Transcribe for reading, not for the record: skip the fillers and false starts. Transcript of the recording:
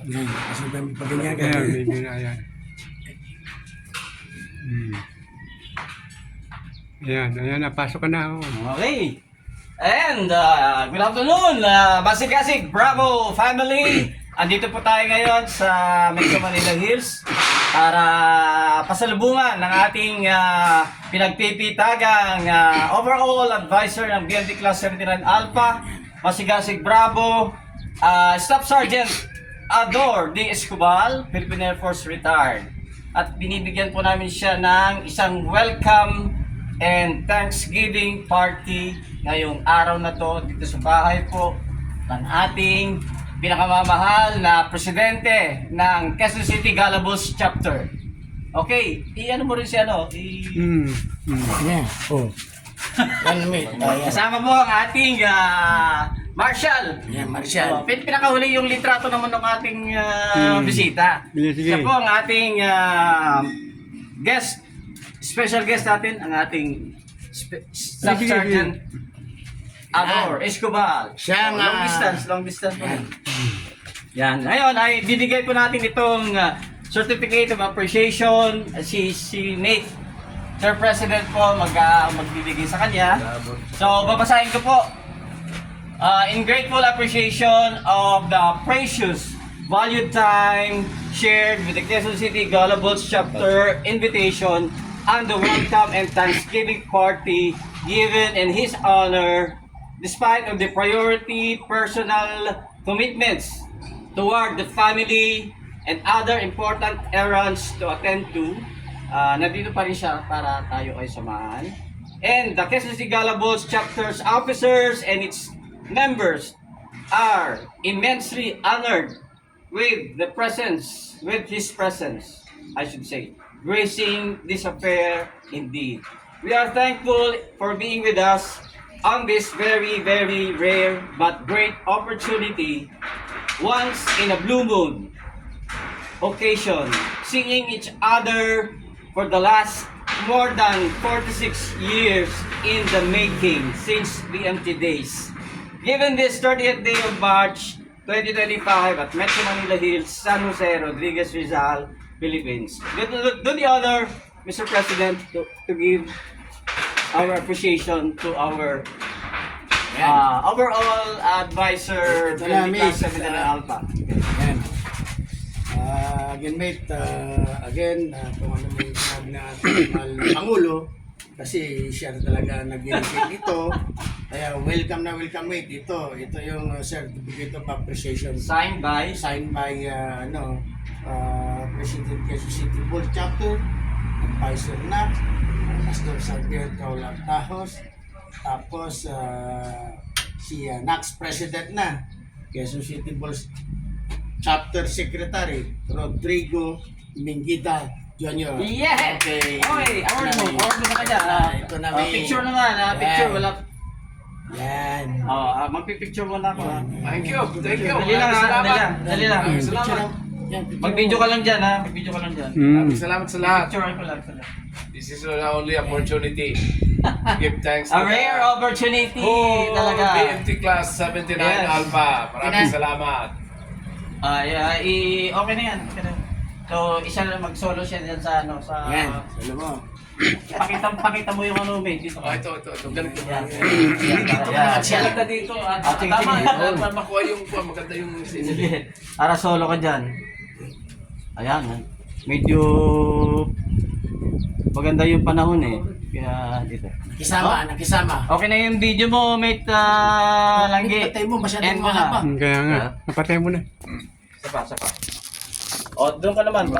Yan, kasi pag ganyan ka. Ayan, medyo na yan. Ayan, napasok ka na. Okay. And good afternoon, Masigasic Bravo family. Andito po tayo ngayon sa Metro Manila Hills para pasalubungan ng ating pinagpipitagang overall advisor ng BMT Class 79 Alpha, Masigasic Bravo, Staff Sergeant Ador D. Escobal, Philippine Air Force retired. At binibigyan po namin siya ng isang welcome and Thanksgiving party ngayong araw na to dito sa bahay po ng ating pinakamamahal na presidente ng Quezon City Galabos Chapter. Okay, i-ano mo rin si ano? Yan, oh. Yan, mate. Kasama mo ang ating Marshal. Yan, Marshal. Pinakahuli yung litrato naman ng ating bisita. Sige. Siya po ang ating guest, special guest natin, ang ating Staff Sige. Sergeant Ador Escobal. Siya nga. Long distance po. Yan. Ngayon ay bibigay po natin itong certificate of appreciation. Si Nate, Sir President po, magbibigay sa kanya. So, babasahin ko po. In grateful appreciation of the precious, valued time shared with the Quezon City Galabos Chapter invitation and the welcome and Thanksgiving party given in his honor, despite of the priority personal commitments toward the family and other important errands to attend to, nandito pa rin siya para tayo ay samahan. And the Quezon City Galabos Chapter's officers and its members are immensely honored with his presence, I should say, gracing this affair indeed. We are thankful for being with us on this very, very rare but great opportunity, once in a blue moon occasion, seeing each other for the last more than 46 years in the making since BMT days. Given this 30th day of March 2025 at Metro Manila Hills, San Jose, Rodriguez, Rizal, Philippines. Do the honor, Mr. President, to give our appreciation to our overall advisor, Ito na, Class mate. 79 Alpha. Yan. Again, mate, kung ano may sinabi na ating mahal na Pangulo, kasi siya talaga nag-initiate nito. Kaya welcome na welcome, mate. Ito yung certificate of appreciation. Signed by President Quezon City Board Chapter, Advisor na, Pastor Sergeant Kaulang Tajos, tapos si Nax President na, Quezon City Board Chapter Secretary, Rodrigo Mingita Jr. Yeah! Okay. Okay, award mo na kanya. Ito na, may Picture naman, picture, Yan. wala. Yan. Magpipicture muna ako. Thank you. Dali lang, dali lang. Salamat. Mag-video ka lang dyan, mag-video ka lang dyan. Salamat sa lahat. Picture ko lang. This is not only opportunity. Give thanks to A rare opportunity talaga. BMT Class 79 Yes. Alpha. Maraming salamat. Okay na yan. So, isa lang mag-solo siya dyan sa Yan. Alam mo. pakita mo yung mate dito. Ito. Ganito. Yan. Siya na dito. Sige. Tama. Makuha yung maganda yung Sige. Para solo ka dyan. Ayan. Medyo maganda yung panahon Kaya dito. Nakisama. Okay na yung video mo, mate Langgi. Patay mo, masyadong End mo na. mahaba. Kaya nga, napatay mo na. Sapa. O, doon ka naman.